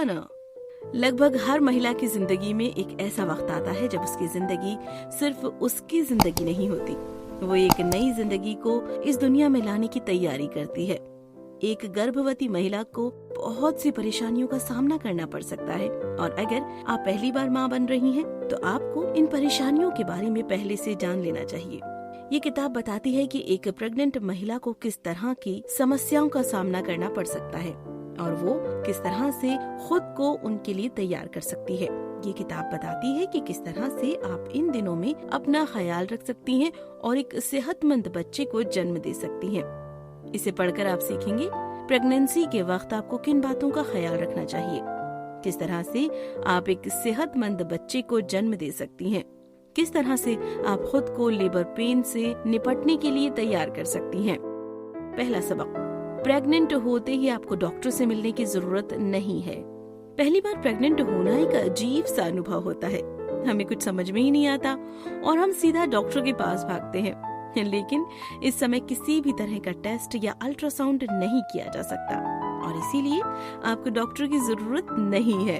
था ना। लगभग हर महिला की जिंदगी में एक ऐसा वक्त आता है जब उसकी जिंदगी सिर्फ उसकी जिंदगी नहीं होती, वो एक नई जिंदगी को इस दुनिया में लाने की तैयारी करती है। एक गर्भवती महिला को बहुत सी परेशानियों का सामना करना पड़ सकता है, और अगर आप पहली बार माँ बन रही हैं, तो आपको इन परेशानियों के बारे में पहले से जान लेना चाहिए। ये किताब बताती है कि एक प्रेग्नेंट महिला को किस तरह की समस्याओं का सामना करना पड़ सकता है और वो किस तरह से खुद को उनके लिए तैयार कर सकती है। ये किताब बताती है कि किस तरह से आप इन दिनों में अपना ख्याल रख सकती हैं और एक सेहतमंद बच्चे को जन्म दे सकती हैं। इसे पढ़कर आप सीखेंगे प्रेगनेंसी के वक्त आपको किन बातों का ख्याल रखना चाहिए, किस तरह से आप एक सेहतमंद बच्चे को जन्म दे सकती हैं, किस तरह से आप खुद को लेबर पेन से निपटने के लिए तैयार कर सकती हैं। पहला सबक, प्रेग्नेंट होते ही आपको डॉक्टर से मिलने की जरूरत नहीं है। पहली बार प्रेग्नेंट होना एक अजीब सा अनुभव होता है। हमें कुछ समझ में ही नहीं आता और हम सीधा डॉक्टर के पास भागते हैं, लेकिन इस समय किसी भी तरह का टेस्ट या अल्ट्रासाउंड नहीं किया जा सकता और इसीलिए आपको डॉक्टर की जरूरत नहीं है।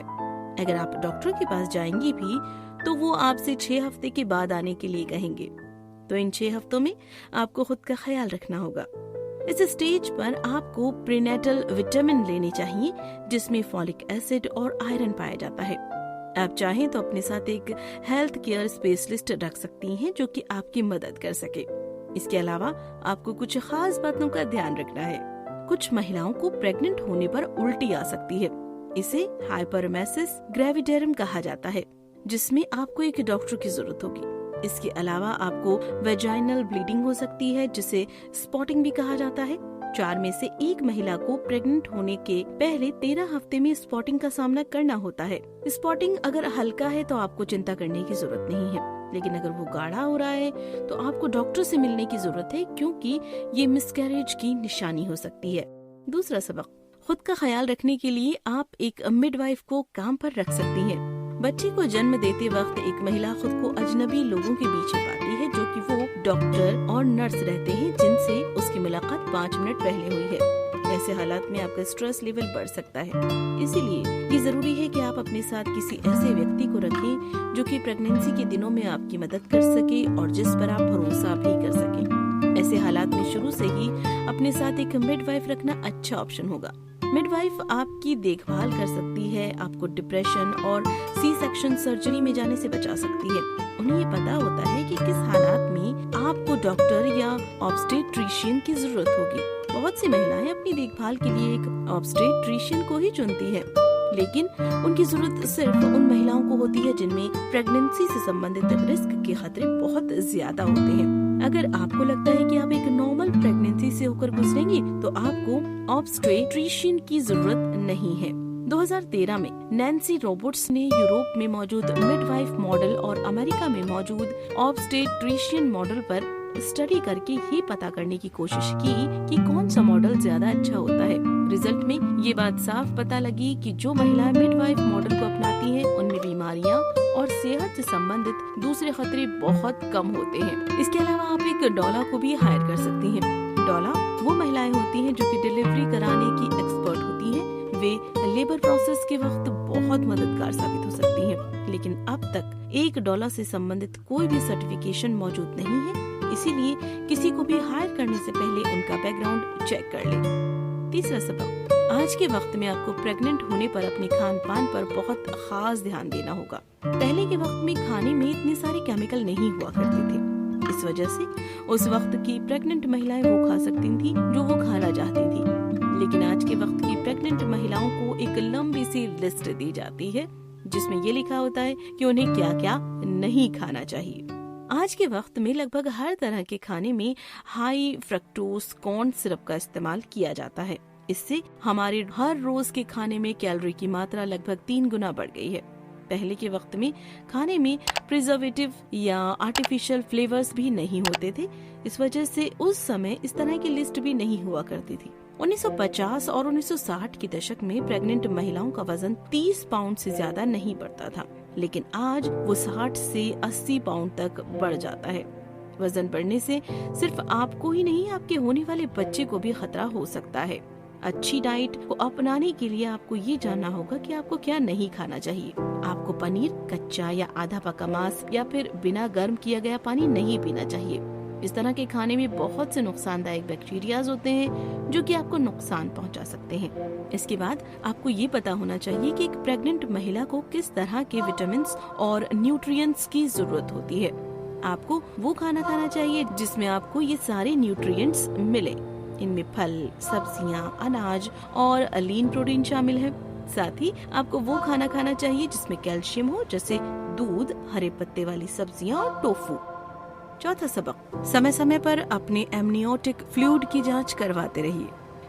अगर आप डॉक्टर के पास जाएंगी भी तो वो आपसे 6 हफ्ते के बाद आने के लिए कहेंगे, तो इन 6 हफ्तों में आपको खुद का ख्याल रखना होगा। इस स्टेज पर आपको प्रीनेटल विटामिन लेने चाहिए, जिसमें फॉलिक एसिड और आयरन पाया जाता है। आप चाहें तो अपने साथ एक हेल्थ केयर स्पेशलिस्ट रख सकती हैं जो कि आपकी मदद कर सके। इसके अलावा आपको कुछ खास बातों का ध्यान रखना है। कुछ महिलाओं को प्रेग्नेंट होने पर उल्टी आ सकती है। इसे हाइपरमेसिस ग्रेविडेरम कहा जाता है, जिसमें आपको एक डॉक्टर की जरूरत होगी। इसके अलावा आपको वेजाइनल ब्लीडिंग हो सकती है, जिसे स्पॉटिंग भी कहा जाता है। 4 में से 1 महिला को प्रेग्नेंट होने के पहले 13 हफ्ते में स्पॉटिंग का सामना करना होता है। स्पॉटिंग अगर हल्का है तो आपको चिंता करने की जरूरत नहीं है, लेकिन अगर वो गाढ़ा हो रहा है तो आपको डॉक्टर से मिलने की जरूरत है, क्योंकि ये मिसकैरेज की निशानी हो सकती है। दूसरा सबक, खुद का ख्याल रखने के लिए आप एक मिडवाइफ को काम पर रख सकती हैं। बच्चे को जन्म देते वक्त एक महिला खुद को अजनबी लोगों के बीच पाती है, जो कि वो डॉक्टर और नर्स रहते हैं जिनसे उसकी मुलाकात 5 मिनट पहले हुई है। ऐसे हालात में आपका स्ट्रेस लेवल बढ़ सकता है, इसीलिए ये जरूरी है कि आप अपने साथ किसी ऐसे व्यक्ति को रखें जो कि प्रेगनेंसी के दिनों में आपकी मदद कर सके और जिस पर आप भरोसा भी कर सकें। ऐसे हालात में शुरू से ही अपने साथ एक मिडवाइफ रखना अच्छा ऑप्शन होगा। मिडवाइफ आपकी देखभाल कर सकती है, आपको डिप्रेशन और सी सेक्शन सर्जरी में जाने से बचा सकती है। उन्हें ये पता होता है कि किस हालात में आपको डॉक्टर या ऑब्स्टेट्रिशियन की जरूरत होगी। बहुत सी महिलाएं अपनी देखभाल के लिए एक ऑब्स्टेट्रिशियन को ही चुनती है, लेकिन उनकी जरूरत सिर्फ उन महिलाओं को होती है जिनमें प्रेगनेंसी से संबंधित रिस्क के खतरे बहुत ज्यादा होते हैं। अगर आपको लगता है कि आप एक नॉर्मल प्रेगनेंसी से होकर गुजरेंगी, तो आपको ऑब्स्टेट्रिशियन की जरूरत नहीं है। 2013 में नैन्सी रॉबर्ट्स ने यूरोप में मौजूद मिडवाइफ मॉडल और अमेरिका में मौजूद ऑब्स्टेट्रिशियन मॉडल पर स्टडी करके ये पता करने की कोशिश की कि कौन सा मॉडल ज्यादा अच्छा होता है। रिजल्ट में ये बात साफ पता लगी कि जो महिलाएं मिडवाइफ मॉडल को अपनाती हैं, उनमें बीमारियां और सेहत से संबंधित दूसरे खतरे बहुत कम होते हैं। इसके अलावा आप एक डॉला को भी हायर कर सकती हैं। डॉला वो महिलाएं होती हैं जो कि डिलीवरी कराने की एक्सपर्ट होती हैं। वे लेबर प्रोसेस के वक्त बहुत मददगार साबित हो सकती हैं, लेकिन अब तक एक डॉला से संबंधित कोई भी सर्टिफिकेशन मौजूद नहीं है, इसीलिए किसी को भी हायर करने से पहले उनका बैकग्राउंड चेक कर ले। तीसरा सबक, आज के वक्त में आपको प्रेग्नेंट होने पर अपने खान पान पर बहुत खास ध्यान देना होगा। पहले के वक्त में खाने में इतने सारे केमिकल नहीं हुआ करते थे, इस वजह से उस वक्त की प्रेग्नेंट महिलाएं वो खा सकती थी जो वो खाना चाहती थी। लेकिन आज के वक्त की प्रेग्नेंट महिलाओं को एक लंबी सी लिस्ट दी जाती है, जिसमें ये लिखा होता है कि उन्हें क्या क्या नहीं खाना चाहिए। आज के वक्त में लगभग हर तरह के खाने में हाई फ्रक्टोज कॉर्न सिरप का इस्तेमाल किया जाता है। इससे हमारे हर रोज के खाने में कैलोरी की मात्रा लगभग 3 गुना बढ़ गई है। पहले के वक्त में खाने में प्रिजर्वेटिव या आर्टिफिशियल फ्लेवर्स भी नहीं होते थे, इस वजह से उस समय इस तरह की लिस्ट भी नहीं हुआ करती थी। 1950 और 1960 के दशक में प्रेग्नेंट महिलाओं का वजन 30 पाउंड से ज्यादा नहीं बढ़ता था, लेकिन आज वो 60 से 80 पाउंड तक बढ़ जाता है। वजन बढ़ने से सिर्फ आपको ही नहीं, आपके होने वाले बच्चे को भी खतरा हो सकता है। अच्छी डाइट को अपनाने के लिए आपको ये जानना होगा कि आपको क्या नहीं खाना चाहिए। आपको पनीर, कच्चा या आधा पका मांस या फिर बिना गर्म किया गया पानी नहीं पीना चाहिए। इस तरह के खाने में बहुत से नुकसानदायक बैक्टीरियाज होते हैं जो कि आपको नुकसान पहुंचा सकते हैं। इसके बाद आपको ये पता होना चाहिए कि एक प्रेग्नेंट महिला को किस तरह के विटामिन और न्यूट्रिएंट्स की जरूरत होती है। आपको वो खाना खाना चाहिए जिसमें आपको ये सारे न्यूट्रिएंट्स मिले। इनमें फल, सब्जियां, अनाज और लीन प्रोटीन शामिल है। साथ ही आपको वो खाना खाना चाहिए जिसमें कैल्शियम हो, जैसे दूध, हरे पत्ते वाली सब्जियां और टोफू। चौथा सबक, समय समय पर अपने एमनियोटिक फ्लूइड की जांच करवाते रहिए।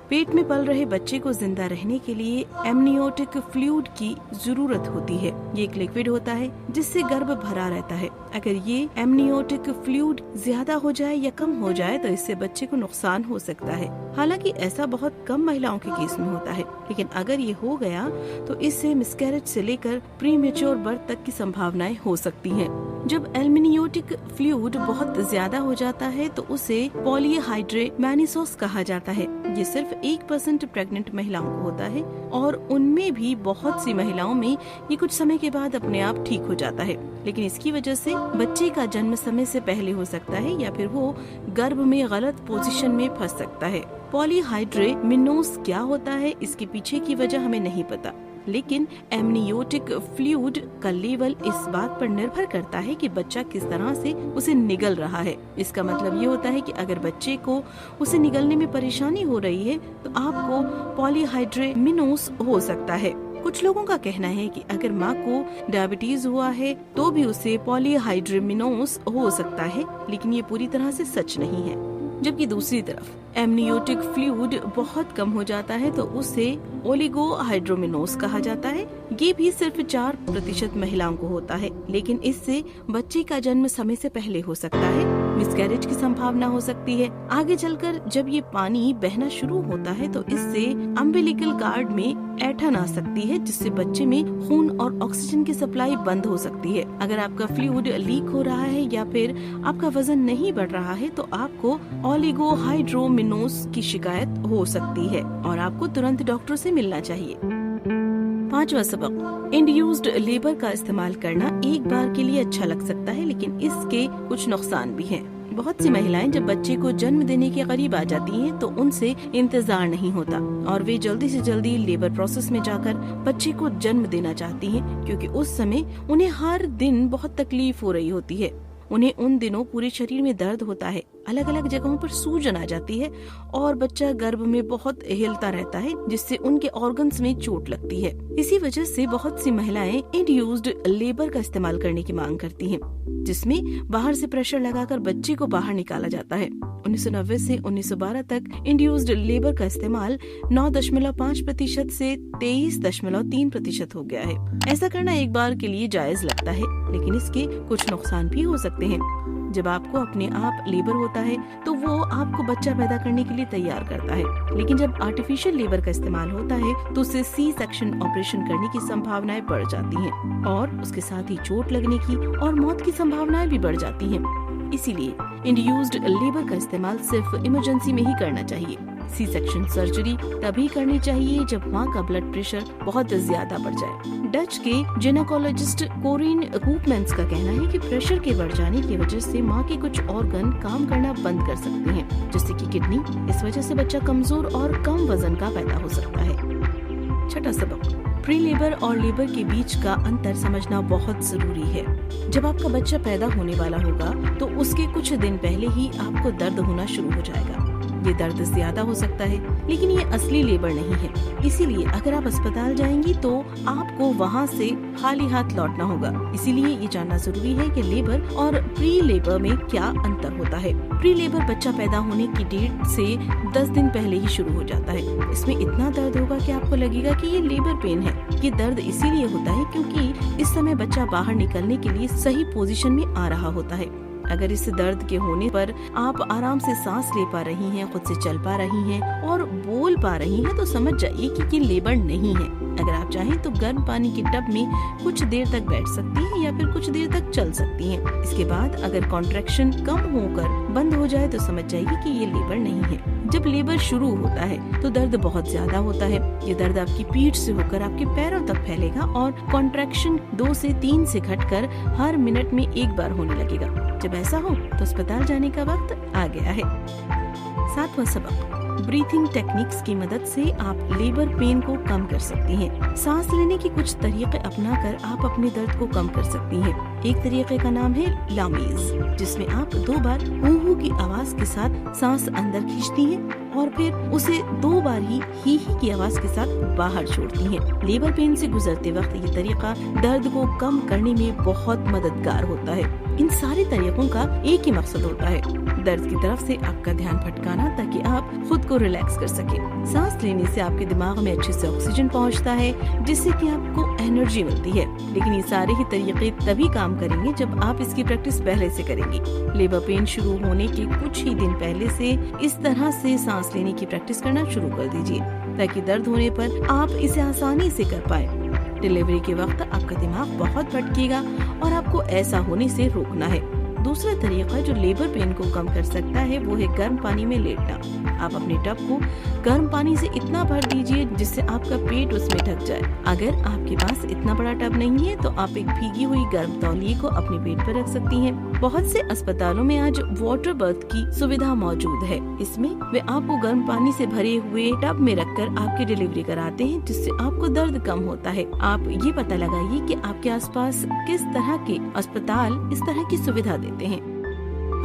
पेट में पल रहे बच्चे को जिंदा रहने के लिए एमनियोटिक फ्लूइड की जरूरत होती है। ये एक लिक्विड होता है जिससे गर्भ भरा रहता है। अगर ये एमनियोटिक फ्लूइड ज्यादा हो जाए या कम हो जाए तो इससे बच्चे को नुकसान हो सकता है। हालांकि ऐसा बहुत कम महिलाओं के केस में होता है, लेकिन अगर ये हो गया तो इससे मिसकैरेज से लेकर प्रीमेच्योर बर्थ तक की संभावनाएं हो सकती हैं। जब एमनियोटिक फ्लूइड बहुत ज्यादा हो जाता है तो उसे पॉलीहाइड्रेमानिसोस कहा जाता है। ये सिर्फ 1% प्रेग्नेंट महिलाओं को होता है और उनमें भी बहुत सी महिलाओं में ये कुछ समय के बाद अपने आप ठीक हो जाता है, लेकिन इसकी वजह से बच्चे का जन्म समय से पहले हो सकता है या फिर वो गर्भ में गलत पोजीशन में फंस सकता है। पॉलीहाइड्रेमानिसोस क्या होता है, इसके पीछे की वजह हमें नहीं पता, लेकिन एमनियोटिक फ्लूइड का लेवल इस बात पर निर्भर करता है कि बच्चा किस तरह से उसे निगल रहा है। इसका मतलब ये होता है कि अगर बच्चे को उसे निगलने में परेशानी हो रही है तो आपको पॉलीहाइड्रेमानिसोस हो सकता है। कुछ लोगों का कहना है कि अगर माँ को डायबिटीज हुआ है तो भी उसे पॉलीहाइड्रेमानिसोस हो सकता है, लेकिन ये पूरी तरह से सच नहीं है। जबकि दूसरी तरफ एमनियोटिक फ्लूइड बहुत कम हो जाता है तो उसे ओलिगोहाइड्रोमानिसोस कहा जाता है। ये भी सिर्फ 4% महिलाओं को होता है, लेकिन इससे बच्चे का जन्म समय से पहले हो सकता है। मिसकैरेज की संभावना हो सकती है। आगे चलकर जब ये पानी बहना शुरू होता है तो इससे अम्बिलिकल कार्ड में ऐंठन आ सकती है, जिससे बच्चे में खून और ऑक्सीजन की सप्लाई बंद हो सकती है। अगर आपका फ्लूइड लीक हो रहा है या फिर आपका वजन नहीं बढ़ रहा है तो आपको ओलिगोहाइड्रोमानिसोस की शिकायत हो सकती है और आपको तुरंत डॉक्टर से मिलना चाहिए। पांचवा सबक, इंड्यूस्ड लेबर का इस्तेमाल करना एक बार के लिए अच्छा लग सकता है, लेकिन इसके कुछ नुकसान भी हैं। बहुत सी महिलाएं जब बच्चे को जन्म देने के करीब आ जाती हैं तो उनसे इंतजार नहीं होता और वे जल्दी से जल्दी लेबर प्रोसेस में जाकर बच्चे को जन्म देना चाहती हैं, क्योंकि उस समय उन्हें हर दिन बहुत तकलीफ हो रही होती है। उन्हें उन दिनों पूरे शरीर में दर्द होता है, अलग अलग जगहों पर सूजन आ जाती है और बच्चा गर्भ में बहुत हिलता रहता है, जिससे उनके ऑर्गन्स में चोट लगती है। इसी वजह से बहुत सी महिलाएं इंड्यूस्ड लेबर का इस्तेमाल करने की मांग करती हैं, जिसमें बाहर से प्रेशर लगाकर बच्चे को बाहर निकाला जाता है। 1990 से 1912 तक इंड्यूस्ड लेबर का इस्तेमाल 9.5% से 23.3% हो गया है। ऐसा करना एक बार के लिए जायज लगता है, लेकिन इसके कुछ नुकसान भी हो सकते हैं। जब आपको अपने आप लेबर होता है तो वो आपको बच्चा पैदा करने के लिए तैयार करता है, लेकिन जब आर्टिफिशियल लेबर का इस्तेमाल होता है तो उससे सी सेक्शन ऑपरेशन करने की संभावनाएं बढ़ जाती हैं और उसके साथ ही चोट लगने की और मौत की संभावनाएं भी बढ़ जाती हैं। इसीलिए इंड्यूस्ड लेबर का इस्तेमाल सिर्फ इमरजेंसी में ही करना चाहिए। सी सेक्शन सर्जरी तभी करनी चाहिए जब माँ का ब्लड प्रेशर बहुत ज्यादा बढ़ जाए। डच के जिनेकोलॉजिस्ट कोरिन कूपमेंस का कहना है कि प्रेशर के बढ़ जाने की वजह से माँ के कुछ ऑर्गन काम करना बंद कर सकते हैं, जैसे कि किडनी। इस वजह से बच्चा कमजोर और कम वजन का पैदा हो सकता है। छठा सबक, प्री लेबर और लेबर के बीच का अंतर समझना बहुत जरूरी है। जब आपका बच्चा पैदा होने वाला होगा तो उसके कुछ दिन पहले ही आपको दर्द होना शुरू हो जाएगा। ये दर्द ज्यादा हो सकता है, लेकिन ये असली लेबर नहीं है। इसीलिए अगर आप अस्पताल जाएंगी तो आपको वहाँ से खाली हाथ लौटना होगा। इसीलिए ये जानना जरूरी है कि लेबर और प्री लेबर में क्या अंतर होता है। प्री लेबर बच्चा पैदा होने की डेट से 10 दिन पहले ही शुरू हो जाता है। इसमें इतना दर्द होगा कि आपको लगेगा कि ये लेबर पेन है। ये दर्द इसीलिए होता है क्योंकि इस समय बच्चा बाहर निकलने के लिए सही पोजीशन में आ रहा होता है। अगर इस दर्द के होने पर आप आराम से सांस ले पा रही हैं, खुद से चल पा रही हैं और बोल पा रही हैं, तो समझ जाइए कि ये लेबर नहीं है। अगर आप चाहें तो गर्म पानी के टब में कुछ देर तक बैठ सकती हैं या फिर कुछ देर तक चल सकती हैं। इसके बाद अगर कॉन्ट्रैक्शन कम होकर बंद हो जाए तो समझ जाइए कि ये लेबर नहीं है। जब लेबर शुरू होता है तो दर्द बहुत ज्यादा होता है। ये दर्द आपकी पीठ से होकर आपके पैरों तक फैलेगा और कॉन्ट्रैक्शन 2 से 3 से घटकर हर मिनट में 1 बार होने लगेगा। जब ऐसा हो तो अस्पताल जाने का वक्त आ गया है। 7वां सबक, ब्रीथिंग टेक्निक्स की मदद से आप लेबर पेन को कम कर सकती हैं। सांस लेने के कुछ तरीके अपनाकर आप अपने दर्द को कम कर सकती हैं। एक तरीके का नाम है लामीज, जिसमें आप 2 बार हू हू की आवाज के साथ सांस अंदर खींचती हैं और फिर उसे 2 बार ही की आवाज के साथ बाहर छोड़ती हैं। लेबर पेन से गुजरते वक्त ये तरीका दर्द को कम करने में बहुत मददगार होता है। इन सारे तरीकों का एक ही मकसद होता है, दर्द की तरफ से आपका ध्यान भटकाना, ताकि आप खुद को रिलैक्स कर सके। सांस लेने से आपके दिमाग में अच्छे से ऑक्सीजन पहुंचता है, जिससे कि आपको एनर्जी मिलती है। लेकिन ये सारे ही तरीके तभी काम करेंगे जब आप इसकी प्रैक्टिस पहले से करेंगी। लेबर पेन शुरू होने के कुछ ही दिन पहले से इस तरह से सांस लेने की प्रैक्टिस करना शुरू कर दीजिए, ताकि दर्द होने पर आप इसे आसानी से कर पाए। डिलीवरी के वक्त आपका दिमाग बहुत भटकेगा और आपको ऐसा होने से रोकना है। दूसरा तरीका जो लेबर पेन को कम कर सकता है वो है गर्म पानी में लेटना। आप अपने टब को गर्म पानी से इतना भर दीजिए जिससे आपका पेट उसमें ढक जाए। अगर आपके पास इतना बड़ा टब नहीं है तो आप एक भीगी हुई गर्म तौलिए को अपने पेट पर रख सकती हैं। बहुत से अस्पतालों में आज वाटर बर्थ की सुविधा मौजूद है। इसमें वे आपको गर्म पानी से भरे हुए टब में रखकर आपकी डिलीवरी कराते हैं, जिससे आपको दर्द कम होता है। आप ये पता लगाइए कि आपके आसपास किस तरह के अस्पताल इस तरह की सुविधा देते हैं।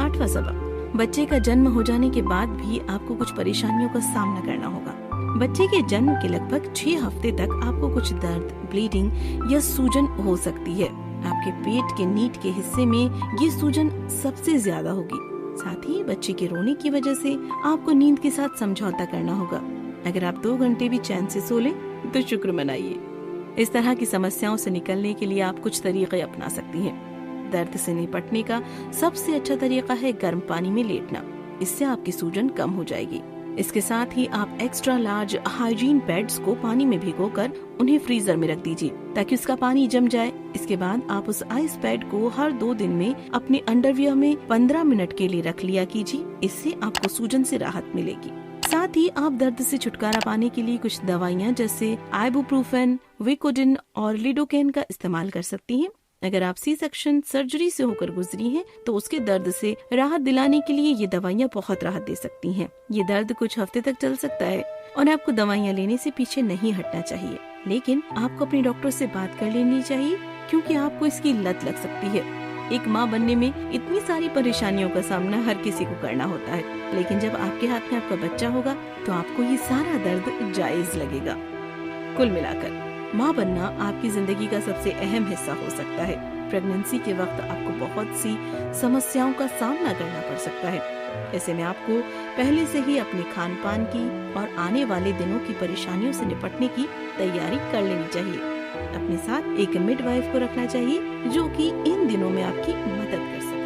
8वां सबक, बच्चे का जन्म हो जाने के बाद भी आपको कुछ परेशानियों का सामना करना होगा। बच्चे के जन्म के लगभग 6 हफ्ते तक आपको कुछ दर्द, ब्लीडिंग या सूजन हो सकती है। आपके पेट के नीट के हिस्से में ये सूजन सबसे ज्यादा होगी। साथ ही बच्चे के रोने की वजह से आपको नींद के साथ समझौता करना होगा। अगर आप 2 घंटे भी चैन से सो लें तो शुक्र मनाइए। इस तरह की समस्याओं से निकलने के लिए आप कुछ तरीके अपना सकती हैं। दर्द से निपटने का सबसे अच्छा तरीका है गर्म पानी में लेटना। इससे आपकी सूजन कम हो जाएगी। इसके साथ ही आप एक्स्ट्रा लार्ज हाइजीन पैड्स को पानी में भिगोकर उन्हें फ्रीजर में रख दीजिए, ताकि उसका पानी जम जाए। इसके बाद आप उस आइस पैड को हर 2 दिन में अपने अंडरवियर में 15 मिनट के लिए रख लिया कीजिए। इससे आपको सूजन से राहत मिलेगी। साथ ही आप दर्द से छुटकारा पाने के लिए कुछ दवाइयाँ जैसे आइबुप्रोफेन, विकोडिन और लिडोकेन का इस्तेमाल कर सकती हैं। अगर आप सी सेक्शन सर्जरी से होकर गुजरी हैं, तो उसके दर्द से राहत दिलाने के लिए ये दवाइयाँ बहुत राहत दे सकती हैं। ये दर्द कुछ हफ्ते तक चल सकता है और आपको दवाइयाँ लेने से पीछे नहीं हटना चाहिए, लेकिन आपको अपने डॉक्टर से बात कर लेनी चाहिए, क्योंकि आपको इसकी लत लग सकती है। एक माँ बनने में इतनी सारी परेशानियों का सामना हर किसी को करना होता है, लेकिन जब आपके हाथ में आपका बच्चा होगा तो आपको ये सारा दर्द जायज लगेगा। कुल मिलाकर माँ बनना आपकी जिंदगी का सबसे अहम हिस्सा हो सकता है। प्रेगनेंसी के वक्त आपको बहुत सी समस्याओं का सामना करना पड़ सकता है। ऐसे में आपको पहले से ही अपने खान पान की और आने वाले दिनों की परेशानियों से निपटने की तैयारी कर लेनी चाहिए। अपने साथ एक मिडवाइफ को रखना चाहिए, जो कि इन दिनों में आपकी मदद कर सके।